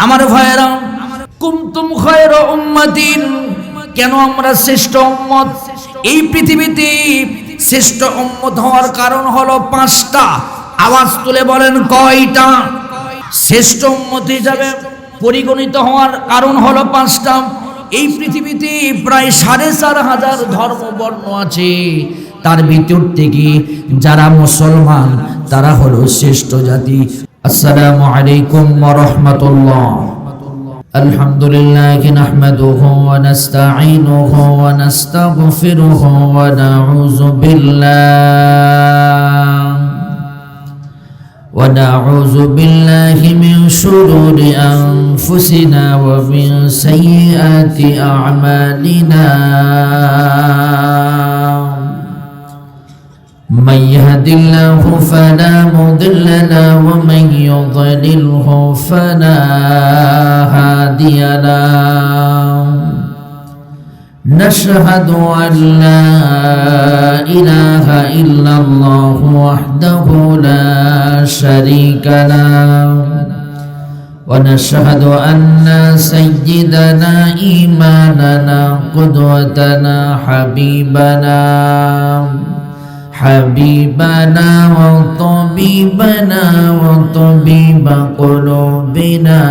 আমার ভাইয়েরা, কুনতুম খায়রা উম্মাতিন, কেন আমরা শ্রেষ্ঠ উম্মত? এই পৃথিবীতে শ্রেষ্ঠ উম্মত হওয়ার কারণ হলো 5টা। আওয়াজ তুলে বলেন কয়টা? শ্রেষ্ঠ উম্মত হিসাবে পরিগণিত হওয়ার কারণ হলো 5টা। এই পৃথিবীতে প্রায় 4,500 ধর্ম বর্ণ আছে, তার ভিতর থেকে যারা মুসলমান তারা হলো শ্রেষ্ঠ জাতি। আসসালামু আলাইকুম ওয়া রাহমাতুল্লাহ। আলহামদুলিল্লাহ নাহমাদুহু ওয়া নাস্তাঈনুহু ওয়া নাস্তাগফিরুহু ওয়া নাউযু বিল্লাহি মিন শুরুরি আনফুসিনা ওয়া মিন সাইয়্যাতি আ'মালিনা। من يهد الله فلا مضل له ومن يضلله فلا هادي له. نشهد أن لا إله إلا الله وحده لا شريك له، ونشهد أن سيدنا إمامنا قدوتنا حبيبنا وطبيبنا وطبيب قلوبنا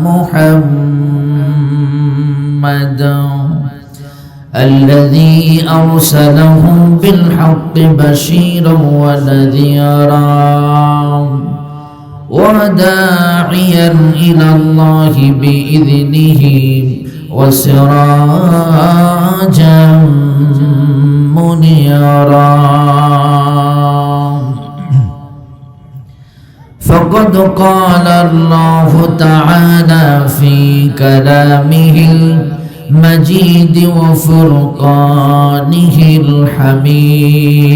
محمد الذي أرسله بالحق بشيرا ونذيرا وداعيا إلى الله بإذنه وسراجا منيرا. فقد قال الله تعالى في كلامه المجيد وفرقانه الحميد: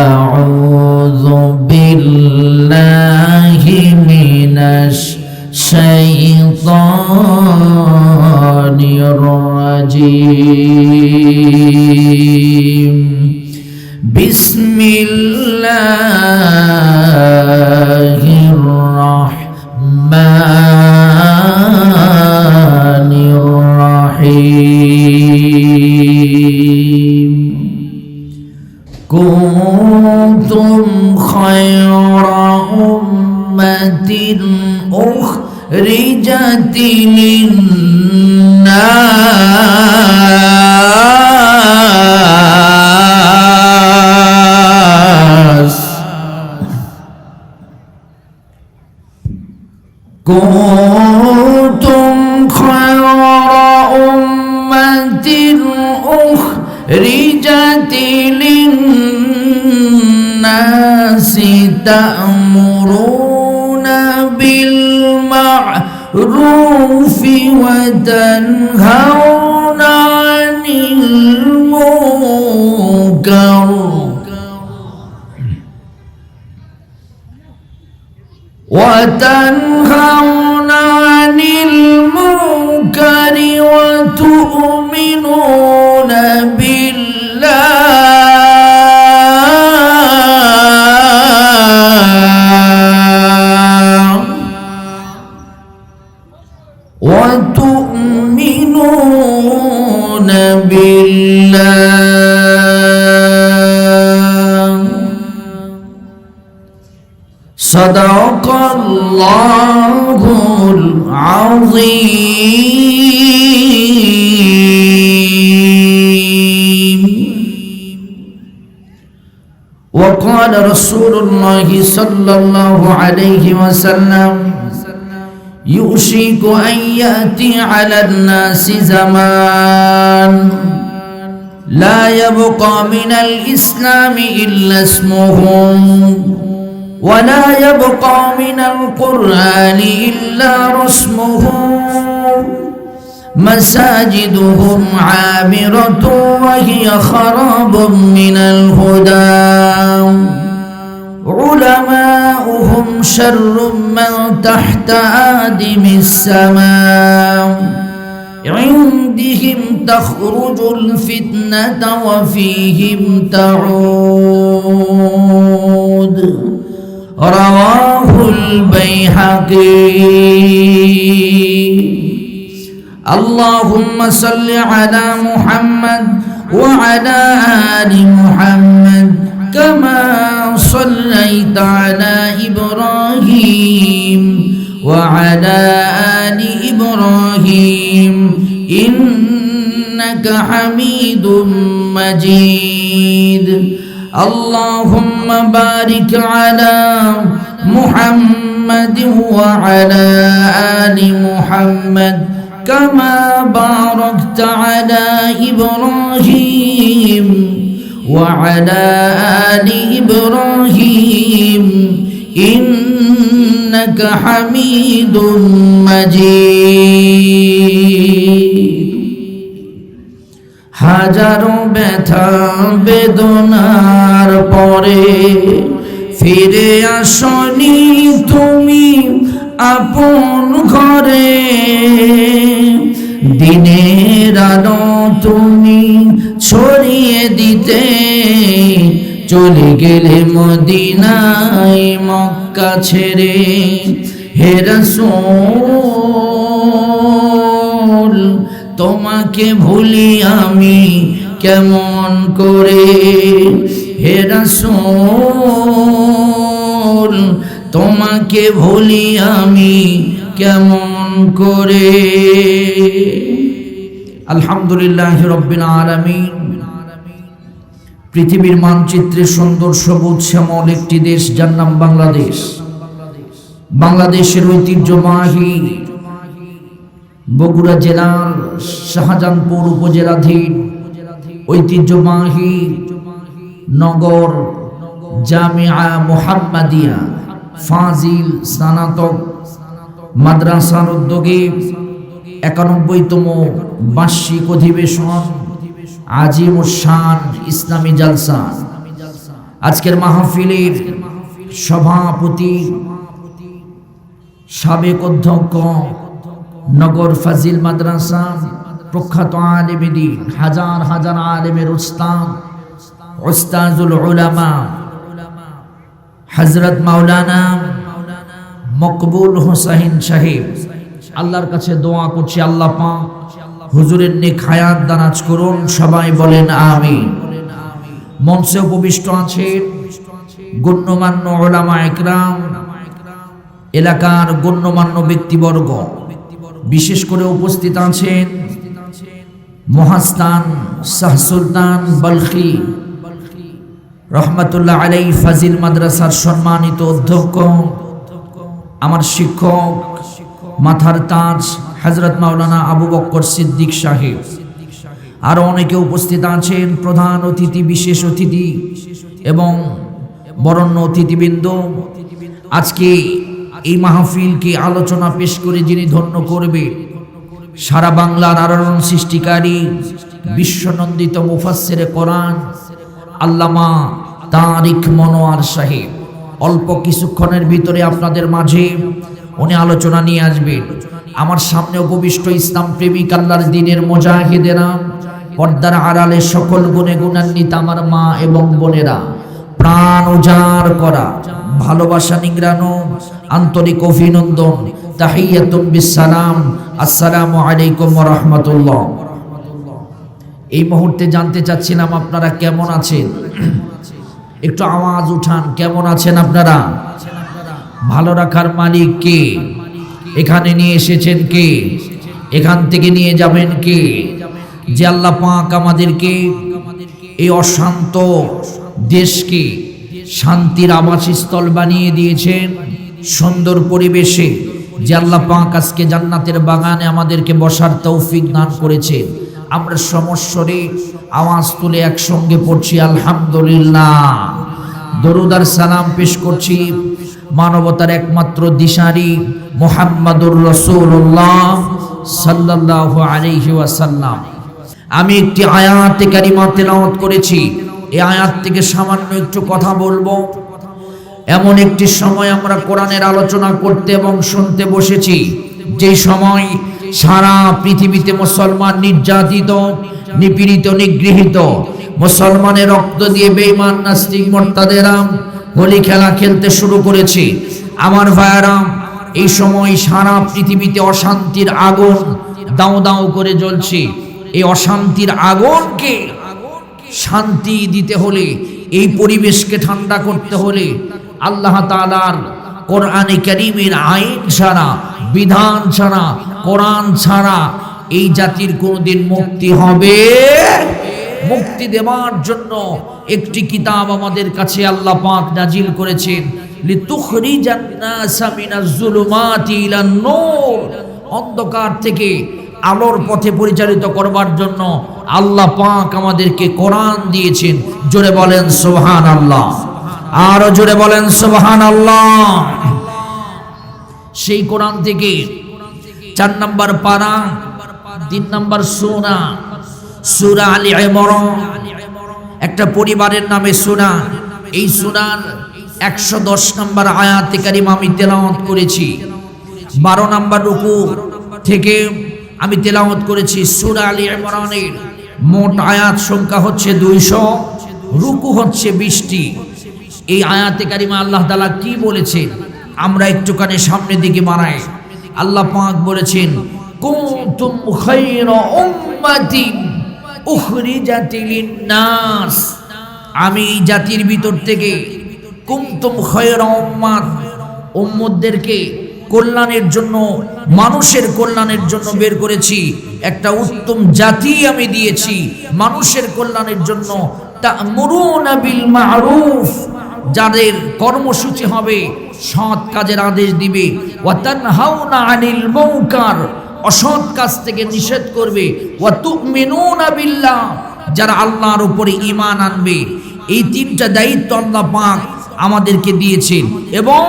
أعوذ بالله من الشيطان الرجيم. بسم الله الرحمن الرحيم. كنتم خير أمة أخرجت للناس. كنتم خير أمة أخرجت للناس تأمرون بالمعروف وتنهون عن المنكر وتؤمنون بالله صدق الله العظيم. وقال رسول الله صلى الله عليه وسلم: يوشك أن يأتي على الناس زمان لا يبقى من الإسلام إلا اسمه، ولا يبقى من القرآن إلا رسمه، مساجدهم عامرة وهي خراب من الهدى، علماؤهم شر من تحت آدم السماء، عندهم تخرج الفتنة وفيهم تعود، রাওয়াহুল বাইহাকী। আল্লাহুম্মা সাল্লি আলা মুহাম্মাদ ওয়া আলা আলি মুহাম্মাদ কামা সাল্লাইতা আলা ইব্রাহিম ওয়া আলা আলি ইব্রাহিম ইন্নাকা হামিদুম মাজিদ। আল্লাহুম্মা বারিক আলা মুহাম্মাদ ওয়া আলা আলি মুহাম্মাদ কামা বারাকতা আলা ইব্রাহিম ওয়া আলা আলি ইব্রাহিম ইন্নাকা হামিদুম মাজিদ। হাজারো ব্যথা বেদনার পরে ফিরে আসনি তুমি আপন ঘরে, দিনের আলো তুমি ছড়িয়ে দিতে চলে গেলে মদিনায় মক্কা ছেড়ে। হে রাসূল তোমাকে ভুলি আমি কেমন করে, হে রাসূল তোমাকে ভুলি আমি কেমন করে। আলহামদুলিল্লাহ রাব্বিল আলামিন। পৃথিবীর মানচিত্রে সুন্দর সবুজ শ্যামল একটি দেশ যার নাম বাংলাদেশ। বাংলাদেশের ঐতিহ্যবাহী বগুড়া জেলার শাহজাহানপুর উপজেলাধীন ঐতিহ্যবাহী নগর জামিয়া মুহাম্মাদিয়া ফাজিল স্নাতক মাদ্রাসার উদ্যোগে ৯১তম বার্ষিক অধিবেশন আজিমুস শান ইসলামী জালসা। আজকের মাহফিলের সভাপতি সাবেক অধ্যক্ষ নগর ফাজিল মাদ্রাসা প্রখ্যাত আলেম দ্বীন হাজার হাজার আলেমের উস্তাদ উস্তাজুল উলামা হযরত মাওলানা মকবুল হোসাইন সাহেব। আল্লাহর কাছে দোয়া করছি আল্লাহ পাক হুজুরের নেক হায়াত দারাজ করুন, সবাই বলেন আমিন। মঞ্চে উপবিষ্ট আছেন গণ্যমান্য উলামা ইকরাম, এলাকার গণ্যমান্য ব্যক্তিবর্গ, বিশেষ করে উপস্থিত আছেন মহাস্থান শাহ সুলতান বলখি রহমাতুল্লাহ আলাইহি ফাজিল মাদ্রাসার সম্মানিত অধ্যক্ষ, আমার শিক্ষক মাথার তাজ হযরত মাওলানা আবু বকর সিদ্দিক সাহেব। আরো অনেকে উপস্থিত আছেন, প্রধান অতিথি, বিশেষ অতিথি এবং বরেণ্য অতিথিবৃন্দ। আজকে এই মাহফিলকে আলোচনা পেশ করে যিনি ধন্য করবে, সারা বাংলার আলোড়ন সৃষ্টিকারী বিশ্বনন্দিত মুফাসসিরে কোরআন আল্লামা তারিক মনোয়ার সাহেব। অল্প কিছুক্ষণের ভিতরে আপনাদের মাঝে উনি আলোচনা নিয়ে আসবেন। আমার সামনে উপবিষ্ট ইসলাম প্রেমিক আল্লাহর দ্বীনের মুজাহিদেরা, পর্দার আড়ালে সকল গুণে গুণান্বিত আমার মা এবং বোনেরা, প্রাণ উজাড় করা ভালোবাসা নিংড়ানো আন্তরিক অভিনন্দন, তাহিয়াতুম বিসসালাম, আসসালামু আলাইকুম ওয়া রাহমাতুল্লাহ। এই মুহূর্তে জানতে চাচ্ছিলাম আপনারা কেমন আছেন? একটু আওয়াজ উঠান, কেমন আছেন আপনারা? ভালো রাখার মালিক কে? এখানে নিয়ে এসেছেন কে? এখান থেকে নিয়ে যাবেন কে? যে আল্লাহ পাক আমাদেরকে এই অশান্ত দেশকে শান্তির আবাসস্থল বানিয়ে দিয়েছেন, সুন্দর পরিবেশে যে আল্লাহ পাক আজকে জান্নাতের বাগানে আমাদেরকে বসার তৌফিক দান করেছেন। আমরা সমস্বরে আওয়াজ তুলে একসঙ্গে পড়ছি আলহামদুলিল্লাহ। দরুদ আর সালাম পেশ করছি মানবতার একমাত্র দিশারি মুহাম্মাদুর রাসূলুল্লাহ সাল্লাল্লাহু আলাইহি ওয়াসাল্লাম। আমি একটি আয়াতে কারিমা তেলাওয়াত করেছি, এই আয়াত থেকে সামান্য একটু কথা বলবো। এমন একটি সময় আমরা কোরআনের আলোচনা করতে এবং শুনতে বসেছি, যে সময় সারা পৃথিবীতে মুসলমান নির্যাতিত, নিপীড়িত, নিগৃহীত। মুসলমানের রক্ত দিয়ে বেঈমান নাস্তিক মুরতাদেরা হোলি খেলা খেলতে শুরু করেছে। আমার ভাইয়েরা, এই সময় সারা পৃথিবীতে অশান্তির আগুন দাও দাও করে জ্বলছে। এই অশান্তির আগুনকে শান্তি দিতে হলে, এই পরিবেশকে ঠান্ডা করতে হলে আল্লাহ তাআলার কোরআনে কারীমের আইন ছাড়া, বিধান ছাড়া, কোরআন ছাড়া এই জাতির কোনোদিন মুক্তি হবে। মুক্তি দেওয়ার জন্য একটি কিতাব আমাদের কাছে আল্লাহ পাক নাজিল করেছেন, লিতুখরিজান নাসা মিনাজ যুলুমাতি ইলান নূর। অন্ধকার থেকে আলোর পথে পরিচালিত করবার জন্য আল্লাহ পাক আমাদেরকে কোরআন দিয়েছেন। জোরে বলেন সুবহানাল্লাহ, আরো জোরে বলেন সুবহানাল্লাহ। সেই কোরআন থেকে 4 নম্বর পারা, 3 নম্বর সূরা, সূরা আলী ইমরান, একটা পরিবারের নামে সূরা। এই সূরার 110 নম্বর আয়াতে কারিমা আমি তেলাওয়াত করেছি। 12 নম্বর রুকু থেকে আমি তেলাওয়াত করেছি। সূরা আলী ইমরানের মোট আয়াত সংখ্যা হচ্ছে 200, রুকু হচ্ছে 20টি। এই আয়াতে কারিমা আল্লাহ তাআলা কি বলেছেন আমরা একটুখানি সামনের দিকে বাড়াই। আল্লাহ পাক বলেছেন, কুনতুম খায়রা উম্মাতিন উখরিজাত লিন-নাস। আমি জাতির ভিতর থেকে কুনতুম খায়রা উম্মাত, উম্মতদেরকে কল্যাণের জন্য, মানুষের কল্যাণের জন্য বের করেছি। একটা উত্তম জাতি আমি দিয়েছি মানুষের কল্যাণের জন্য। তা'মুরুনা বিল মা'রুফ, যাদের কর্মসূচি হবে সৎ কাজের আদেশ দিবে। ওয়া তানহাউনা আনিল মুনকার, অসৎ কাজ থেকে নিষেধ করবে। ওয়া তু'মিনুনা বিল্লাহ, যারা আল্লাহর উপরে ঈমান আনবে। এই 3টা দায়িত্ব আল্লাহ পাক আমাদেরকে দিয়েছেন এবং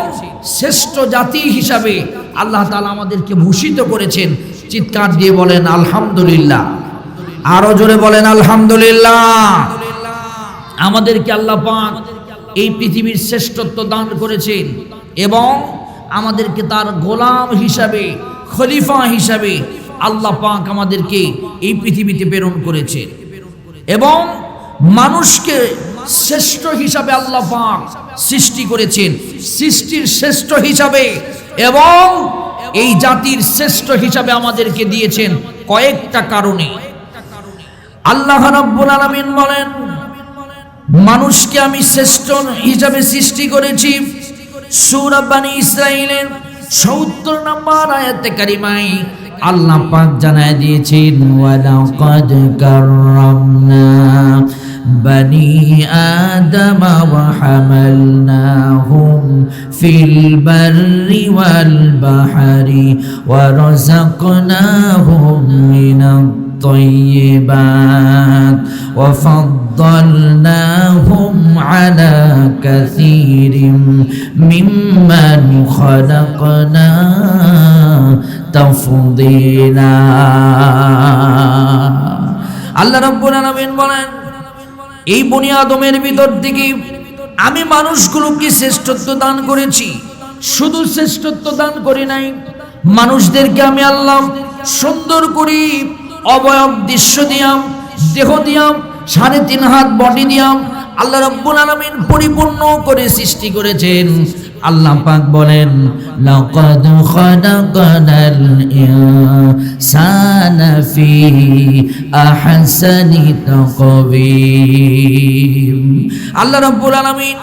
শ্রেষ্ঠ জাতি হিসাবে আল্লাহ তাআলা আমাদেরকে ভূষিত করেছেন। চিৎকার দিয়ে বলেন আলহামদুলিল্লাহ, আরো জোরে বলেন আলহামদুলিল্লাহ। আমাদেরকে আল্লাহ পাক এই পৃথিবীর শ্রেষ্ঠত্ব দান করেছেন এবং আমাদেরকে তার গোলাম হিসাবে, খলিফা হিসাবে আল্লাহ পাক আমাদেরকে এই পৃথিবীতে প্রেরণ করেছেন এবং মানুষকে শ্রেষ্ঠ হিসাবে আল্লাহ পাক সৃষ্টি করেছেন, সৃষ্টির শ্রেষ্ঠ হিসাবে। এবং এই জাতির শ্রেষ্ঠ হিসাবে আমাদেরকে দিয়েছেন কয়েকটা কারণে। আল্লাহ রাব্বুল আলামিন বলেন, মানুষকে আমি শ্রেষ্ঠ হিসাবে সৃষ্টি করেছি। সূরা বনী ইসরাঈলের ৭০ নম্বর আয়াতে কারিমায় আল্লাহ পাক জানায় দিয়েছেন, ওয়ালাকাদ কাররামনা বনী আদম ওয়া হামালনাহুম ফিল বাররি ওয়াল বাহরি ওয়া রাযাকনাহুম মিনাত الطيبات وفضلناهم على كثير ممن خلقنا تفضيلا। আল্লাহ রাব্বুল আলামিন বলেন, এই বনি আদমের ভিতর থেকে আমি মানুষগুলোকে শ্রেষ্ঠত্ব দান করেছি। শুধু শ্রেষ্ঠত্ব দান করি নাই, মানুষদেরকে আমি আল্লাহ সুন্দর করি অবয়ব দৃশ্য দিয়াম, দেহ দিয়াম, 3.5 হাত বডি দিয়াম আল্লাহ রাব্বুল আলামিন পরিপূর্ণ করে সৃষ্টি করেছেন। আল্লাহ পাক বলেন, লাকাদ খালাকানাল ইনসানা ফি আহসানি তাকওয়িম। আল্লাহ রাব্বুল আলামিন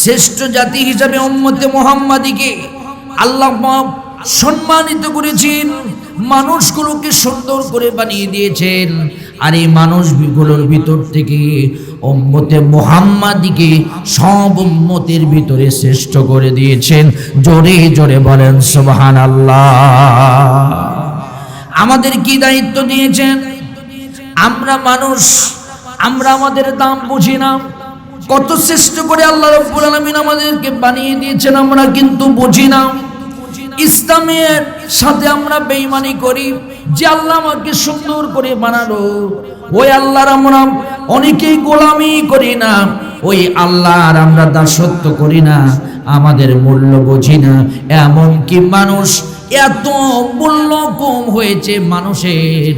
শ্রেষ্ঠ জাতি হিসাবে উম্মতে মুহাম্মাদীকে আল্লাহ পাক সম্মানিত করেছেন, মানুষগুলোকে সুন্দর করে বানিয়ে দিয়েছেন। আর এই মানুষগুলোর ভিতর থেকে উম্মতে মুহাম্মাদীকে সব উম্মতের ভিতরে শ্রেষ্ঠ করে দিয়েছেন। জোরে জোরে বলেন সুবহানাল্লাহ। আমাদের কি দায়িত্ব দিয়েছেন? আমরা মানুষ, আমরা আমাদের দাম বুঝি না। কত শ্রেষ্ঠ করে আল্লাহ রাব্বুল আলামিন আমাদেরকে বানিয়ে দিয়েছেন আমরা কিন্তু বুঝি না। ইসলামের সাথে আমরা বেঈমানি করি। যে আল্লাহ আমাকে সুন্দর করে বানালো, ওই আল্লাহর আমরা অনেকেই গোলামি করি না, ওই আল্লাহর আমরা দাসত্ব করি না। আমাদের মূল্য বুঝি না। এমনকি মানুষ এত মূল্য কম হয়েছে মানুষের,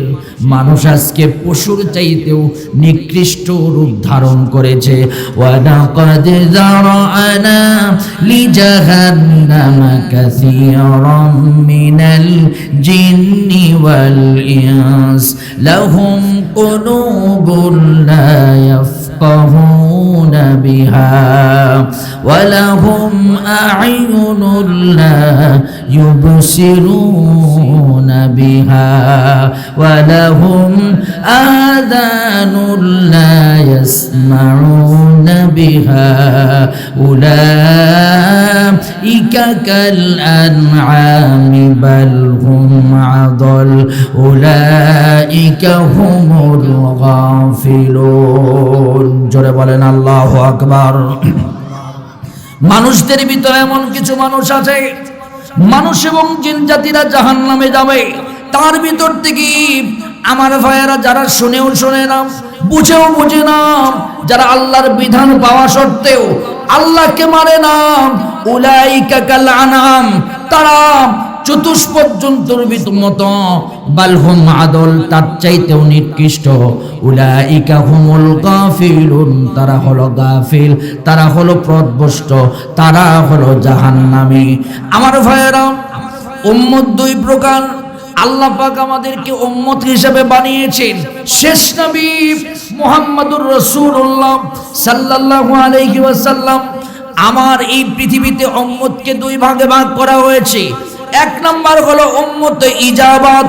মানুষ আজকে পশুর চাইতেও নিকৃষ্ট রূপ ধারণ করেছে। ওয়ালাকাদ যারানা লিজাহান্নামা কাসীরাম মিনাল জিন্নি ওয়াল ইনস লাহুম কুলুবুন লা يفقهون بها ولهم أعين لا يبصرون بها ولهم آذان لا يسمعون بها أولئك كالأنعام بل هم أضل أولئك هم الغافلون জোরে বলেন আল্লাহু আকবার। মানুষদের ভিতরে এমন কিছু মানুষ আছে, মানুষ এবং জিন জাতিরা জাহান্নামে যাবে, তার ভিতর থেকে আমার ভাইয়েরা যারা শুনেও শোনে না, বুঝেও বুঝে না, যারা আল্লাহর বিধান পাওয়া সত্ত্বেও আল্লাহকে মানে না, উলাইকা কাল আনাম, তারা চতুষ্পদ জন্তুর মতো, বালহুম আদল, তার চাইতেও নিকৃষ্ট, উলাইকা হুমুল গাফিলুন, তারা হলো গাফিল, তারা হলো পথভ্রষ্ট, তারা হলো জাহান্নামী। আমার ভাইয়েরা, উম্মত দুই প্রকার। আল্লাহ পাক আমাদেরকে উম্মত হিসেবে বানিয়েছেন। শেষ নবী মুহাম্মদুর রাসূলুল্লাহ সাল্লাল্লাহু আলাইহি ওয়াসাল্লাম, আমার এই পৃথিবীতে উম্মতকে দুই ভাগে ভাগ করা হয়েছে। এক নাম্বার হলো উম্মত ইজাবাত,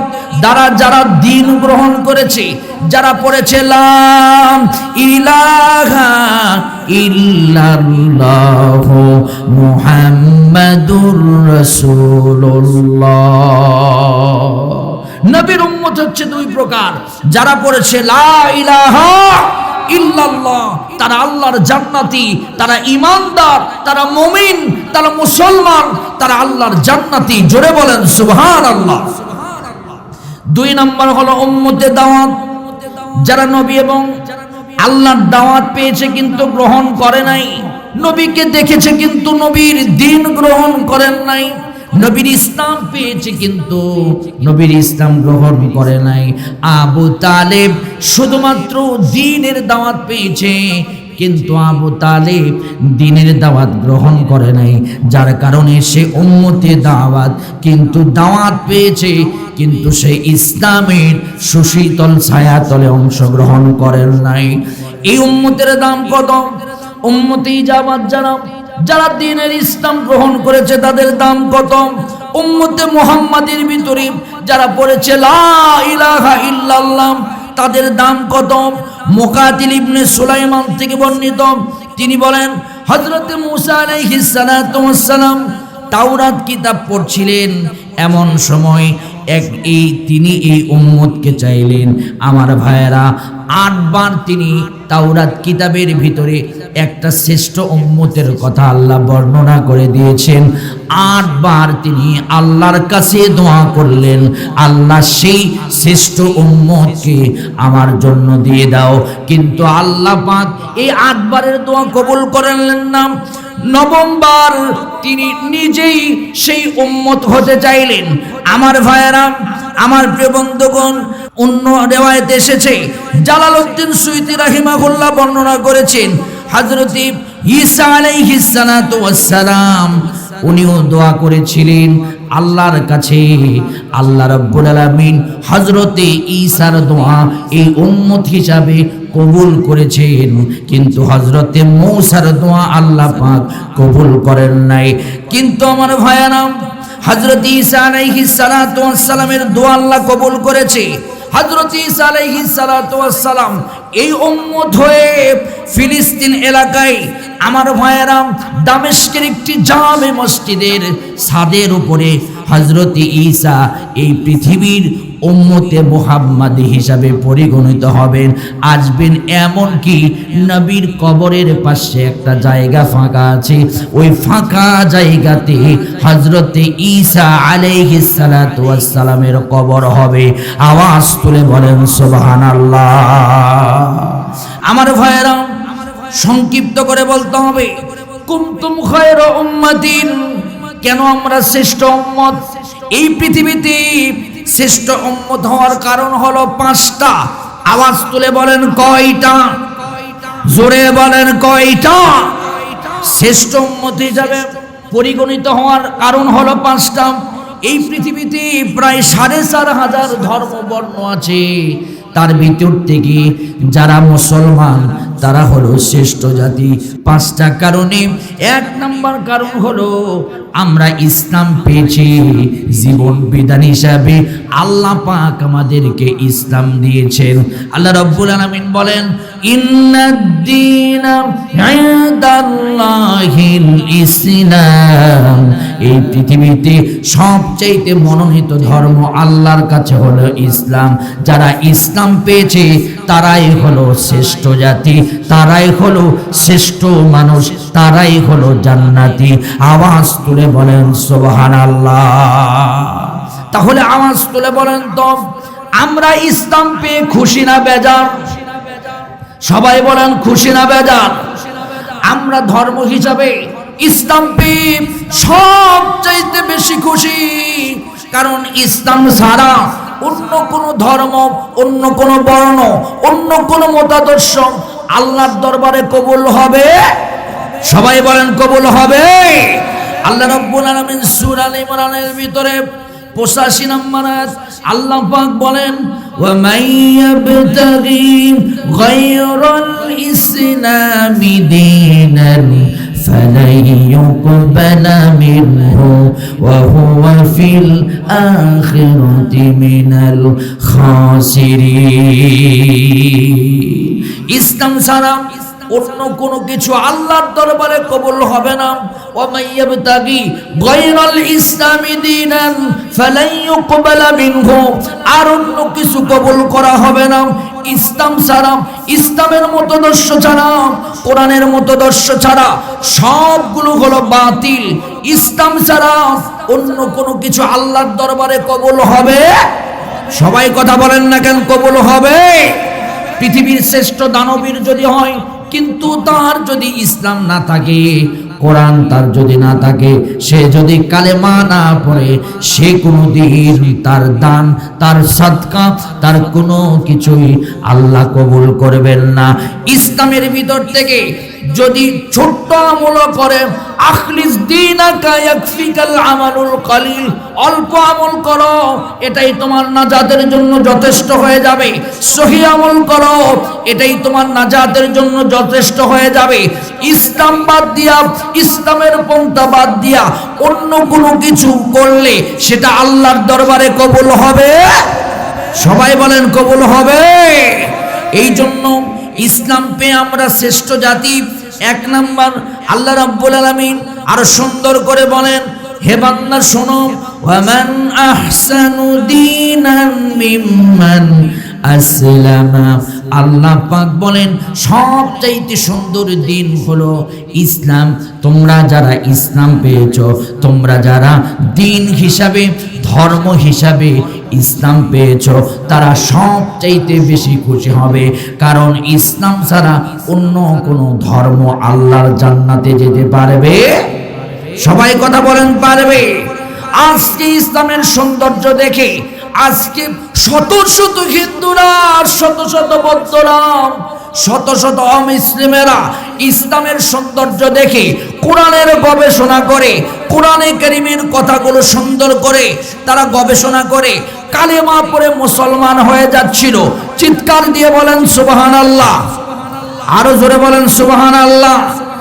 যারা দ্বীন গ্রহণ করেছে, যারা পড়েছে লা ইলাহা ইল্লাল্লাহু মুহাম্মাদুর রাসূলুল্লাহ। নবীর উম্মত হচ্ছে দুই প্রকার, যারা পড়েছে লা ইলাহা ইল্লাল্লাহ, তারা আল্লাহর জান্নাতি, তারা ঈমানদার, তারা মুমিন, তারা মুসলমান, তারা আল্লাহর জান্নাতি। জোরে বলেন সুবহানাল্লাহ। দুই নাম্বার হলো উম্মতে দাওয়াত, যারা নবী এবং আল্লাহর দাওয়াত পেয়েছে কিন্তু গ্রহণ করে নাই, নবীকে দেখেছে কিন্তু নবীর দ্বীন গ্রহণ করেন নাই, নবীর ইসলাম পেয়েছে কিন্তু নবীর ইসলাম গ্রহণ করে নাই। আবু তালেব শুধুমাত্র দ্বীনের দাওয়াত পেয়েছে, কিন্তু আবু তালেব দ্বীনের দাওয়াত গ্রহণ করে নাই, যার কারণে সে উম্মতে দাওয়াত কিন্তু দাওয়াত পেয়েছে, কিন্তু সে ইসলামের সুশীতল ছায়াতলে অংশগ্রহণ করেন নাই। এই উম্মতের দাম কত? উম্মতে ইজাবাত যারা দ্বীনের ইসলাম গ্রহণ করেছে তাদের দাম কত? উম্মতে মুহাম্মাদের ভিতরে যারা পড়েছে লা ইলাহা ইল্লাল্লাহ তাদের দাম কত? মুকাতিল ইবনে সুলাইমান থেকে বর্ণিত, তিনি বলেন হযরত মূসা আলাইহিস সালাতু ওয়াস সালাম তাওরাত কিতাব পড়ছিলেন, এমন সময় তিনি এই উম্মতকে চাইলেন। আমার ভাইয়েরা, 8 বার তিনি তাওরাত কিতাবের ভিতরে একটা শ্রেষ্ঠ উম্মতের কথা আল্লাহ বর্ণনা করে দিয়েছেন। 8 বার তিনি আল্লাহর কাছে দোয়া করলেন, আল্লাহ সেই শ্রেষ্ঠ উম্মতকে আমার জন্য দিয়ে দাও। কিন্তু আল্লাহ পাক এই 8 বারের দোয়া কবুল করলেন না। 9ম বার তিনি নিজেই সেই উম্মত হতে চাইলেন। আমার ভাইয়েরা, আমার প্রিয় বন্ধুগণ, অন্য রিওয়ায়াতে এসেছে, জালালউদ্দিন সুয়ুতী রাহিমাহুল্লাহ বর্ণনা করেছেন, হযরত ঈসা আলাইহিস সালাতু ওয়াস সালাম উনিও দোয়া করেছিলেন আল্লাহর কাছে। আল্লাহ রাব্বুল আলামিন হযরত ঈসার দোয়া এই উম্মত হিসাবে কবুল করেছেন, কিন্তু হযরত মূসার দোয়া আল্লাহ পাক কবুল করেন নাই। কিন্তু আমার ভাইয়েরা, হযরত ঈসা আলাইহিস সালাতু ওয়াস সালামের দোয়া আল্লাহ কবুল করেছে। হযরত ঈসা আলাইহিস সালাতু ওয়াস সালাম এই উম্মত হয়ে ফিলিস্তিন এলাকায়, আমার ভাইয়েরা, দামেস্কের একটি জামে মসজিদের ছাদের উপরে হযরত ঈসা এই পৃথিবীর উম্মতে মুহাম্মদ হিসাবে পরিগণিত হবেন, আসবেন। এমন কি নবীর কবরের পাশে একটা জায়গা ফাঁকা আছে, ওই ফাঁকা জায়গাতে হযরত ঈসা আলাইহিস সালাতু ওয়াস সালামের কবর হবে। আওয়াজ তুলে বলেন সুবহানাল্লাহ। আমার ভাইয়েরা, সংক্ষিপ্ত করে বলতে হবে, কুনতুম খায়রা উম্মাতিন, কেন আমরা শ্রেষ্ঠ উম্মত? এই পৃথিবীতে শ্রেষ্ঠ উম্মত হওয়ার কারণ হলো পাঁচটা। আওয়াজ তুলে বলেন কয়টা? জোরে বলেন কয়টা? শ্রেষ্ঠ উম্মত হিসাবে পরিগণিত হওয়ার কারণ হলো পাঁচটা। এই পৃথিবীতে প্রায় ৪৫০০ ধর্ম বর্ণ আছে, তার ভিতর থেকে যারা মুসলমান তারা হলো শ্রেষ্ঠ জাতি পাঁচটা কারণে। এক নাম্বার কারণ হলো আমরা ইসলাম পেয়েছি জীবন বিধান হিসাবে। আল্লাহ পাক আমাদেরকে ইসলাম দিয়েছেন। আল্লাহ রাব্বুল আলামিন বলেন, ইন্নাদ-দীনা ইনদাল্লাহিল ইসলাম, এই পৃথিবীতে সবচাইতে মনোনীত ধর্ম আল্লাহর কাছে হলো ইসলাম। যারা ইসলাম পেয়েছে তারাই হলো শ্রেষ্ঠ জাতি, তারাই হলো শ্রেষ্ঠ মানুষ, তারাই হলো জান্নাতি। আওয়াজ তুলে বলেন সুবহানাল্লাহ। তাহলে আওয়াজ তুলে বলেন তো, আমরা ইসলাম পেয়ে খুশি না বেজার? সবাই বলেন খুশি না বেজার? আমরা ধর্ম হিসাবে ইসলাম পেয়ে সবচাইতে বেশি খুশি, কারণ ইসলাম ছাড়া অন্য কোন ধর্ম, অন্য কোন বর্ণ, অন্য কোন মতাদর্শ আল্লাহর দরবারে কবুল হবে? সবাই বলেন কবুল হবে? আল্লাহ রাব্বুল আলামিন সূরা আল ইমরানের ভিতরে 85 নম্বর আয়াত আল্লাহ পাক বলেন, ওয়া মাইয়াবতাগি গায়রাল ইসলামি দীনান ফালাই ইউকবালা মিনহু ওয়া হুয়া ফিল আখিরাতি মিনাল খাসিরিন। ইসলাম ছাড়া অন্য কোনো কিছু আল্লাহর দরবারে কবুল হবে না। ওয়া মাইয়াবতাগি গায়রাল ইসলামি দীনান ফালাই ইউকবালা মিনহু, আর অন্য কিছু কবুল করা হবে না ইসলাম ছাড়া। ইসলামের মতদর্শ ছাড়া, কোরআনের মতদর্শ ছাড়া সবগুলো হলো বাতিল। ইসলাম ছাড়া অন্য কোনো কিছু আল্লাহর দরবারে কবুল হবে? সবাই কথা বলেন না কেন? কবুল হবে। পৃথিবীর শ্রেষ্ঠ দানবীর যদি হয়, কিন্তু তার যদি ইসলাম না থাকে, কোরআন তার যদি না থাকে, সে যদি কালেমা না পড়ে, সে কোনোদিন তার দান, তার সাদকা, তার কোনো কিছুই আল্লাহ কবুল করবেন না। ইসলামের ভিতর থেকে যদি ছোট্ট আমল করে, আখলিস দীনাকা ইয়াকফিকাল আমালুল কলিল, অল্প আমল করো, এটাই তোমার নাজাতের জন্য যথেষ্ট হয়ে যাবে। সহি আমল করো, এটাই তোমার নাজাতের জন্য যথেষ্ট হয়ে যাবে। ইসলাম বাদ দিয়া, ইসলামের পন্থা বাদ দিয়া অন্য কোনো কিছু করলে সেটা আল্লাহর দরবারে কবুল হবে? সবাই বলেন কবুল হবে। এই জন্য ইসলাম পেয়ে আমরা শ্রেষ্ঠ জাতি। এক নাম্বার আল্লাহ রাব্বুল আলামিন আরো সুন্দর করে বলেন, হে বান্দা শোনো, ওয়ামান আহসানু দীনান মিম্মান আসলামা, আল্লাহ পাক বলেন সবচাইতে সুন্দর দিন হলো ইসলাম। তোমরা যারা ইসলাম পেয়েছো, তোমরা যারা দিন হিসাবে, ধর্ম হিসাবে ইসলাম পেয়েছো, তারা সবচাইতে বেশি খুশি হবে। কারণ ইসলাম ছাড়া অন্য কোনো ধর্ম আল্লাহর জান্নাতে যেতে পারবে? সবাই কথা বলেন পারবে? আজকে ইসলামের সৌন্দর্য দেখে আজকে শত শত হিন্দুরা, শত শত বৌদ্ধরা, শত শত অমুসলিমেরা ইসলামের সৌন্দর্য দেখে কোরআনের গবেষণা করে, কোরআনে কারীমের কথাগুলো সুন্দর করে তারা গবেষণা করে কালেমা পড়ে মুসলমান হয়ে যাচ্ছিল। চিৎকার দিয়ে বলেন সুবহানাল্লাহ। আরো জোরে বলেন সুবহানাল্লাহ।